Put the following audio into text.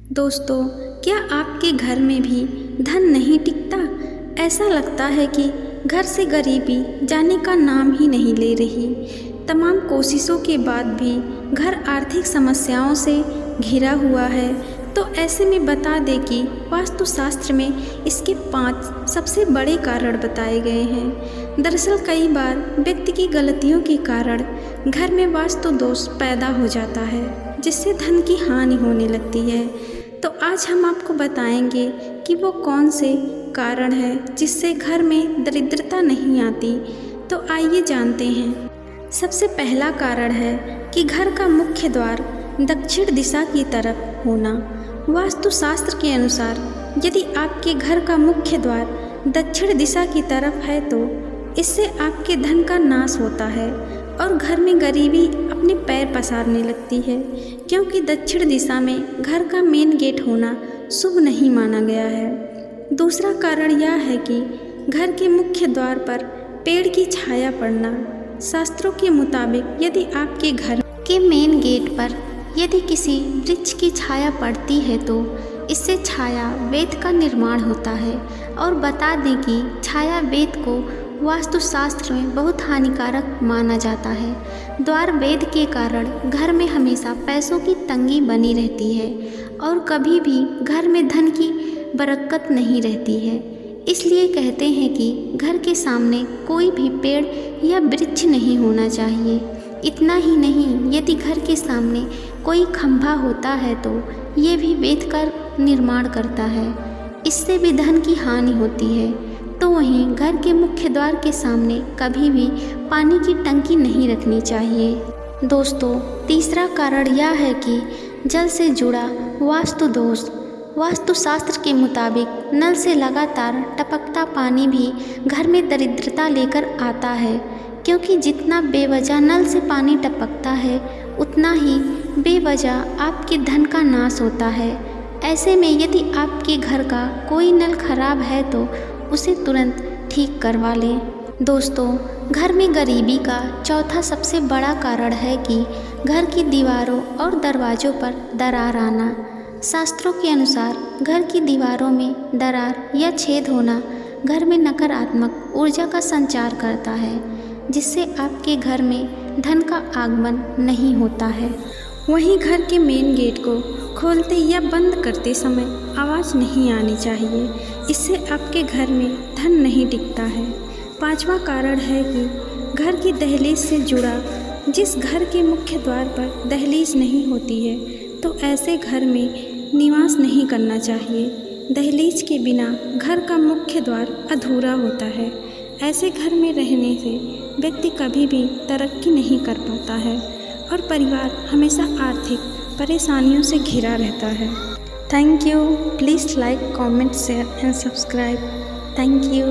दोस्तों, क्या आपके घर में भी धन नहीं टिकता? ऐसा लगता है कि घर से गरीबी जाने का नाम ही नहीं ले रही। तमाम कोशिशों के बाद भी घर आर्थिक समस्याओं से घिरा हुआ है। तो ऐसे में बता दें कि वास्तुशास्त्र में इसके 5 सबसे बड़े कारण बताए गए हैं। दरअसल कई बार व्यक्ति की गलतियों के कारण घर में वास्तु दोष पैदा हो जाता है, जिससे धन की हानि होने लगती है। तो आज हम आपको बताएंगे कि वो कौन से कारण हैं जिससे घर में दरिद्रता नहीं आती। तो आइए जानते हैं। सबसे पहला कारण है कि घर का मुख्य द्वार दक्षिण दिशा की तरफ होना। वास्तुशास्त्र के अनुसार यदि आपके घर का मुख्य द्वार दक्षिण दिशा की तरफ है तो इससे आपके धन का नाश होता है और घर में गरीबी अपने पैर पसारने लगती है, क्योंकि दक्षिण दिशा में घर का मेन गेट होना शुभ नहीं माना गया है। दूसरा कारण यह है कि घर के मुख्य द्वार पर पेड़ की छाया पड़ना। शास्त्रों के मुताबिक यदि आपके घर के मेन गेट पर यदि किसी वृक्ष की छाया पड़ती है तो इससे छाया वेद का निर्माण होता है। और बता दें कि छाया वेद को वास्तुशास्त्र में बहुत हानिकारक माना जाता है। द्वार वेद के कारण घर में हमेशा पैसों की तंगी बनी रहती है और कभी भी घर में धन की बरकत नहीं रहती है। इसलिए कहते हैं कि घर के सामने कोई भी पेड़ या वृक्ष नहीं होना चाहिए। इतना ही नहीं, यदि घर के सामने कोई खंभा होता है तो ये भी वेद का निर्माण करता है, इससे भी धन की हानि होती है। तो वहीं घर के मुख्य द्वार के सामने कभी भी पानी की टंकी नहीं रखनी चाहिए। दोस्तों, तीसरा कारण यह है कि जल से जुड़ा वास्तु दोष। वास्तुशास्त्र के मुताबिक नल से लगातार टपकता पानी भी घर में दरिद्रता लेकर आता है, क्योंकि जितना बेवजह नल से पानी टपकता है उतना ही बेवजह आपके धन का नाश होता है। ऐसे में यदि आपके घर का कोई नल खराब है तो उसे तुरंत ठीक करवा लें। दोस्तों, घर में गरीबी का चौथा सबसे बड़ा कारण है कि घर की दीवारों और दरवाज़ों पर दरार आना। शास्त्रों के अनुसार घर की दीवारों में दरार या छेद होना घर में नकारात्मक ऊर्जा का संचार करता है, जिससे आपके घर में धन का आगमन नहीं होता है। वहीं घर के मेन गेट को खोलते या बंद करते समय आवाज़ नहीं आनी चाहिए, इससे आपके घर में धन नहीं टिकता है। 5वां कारण है कि घर की दहलीज से जुड़ा। जिस घर के मुख्य द्वार पर दहलीज नहीं होती है तो ऐसे घर में निवास नहीं करना चाहिए। दहलीज के बिना घर का मुख्य द्वार अधूरा होता है। ऐसे घर में रहने से व्यक्ति कभी भी तरक्की नहीं कर पाता है और परिवार हमेशा आर्थिक परेशानियों से घिरा रहता है। Thank you. Please like, comment, share and subscribe. Thank you.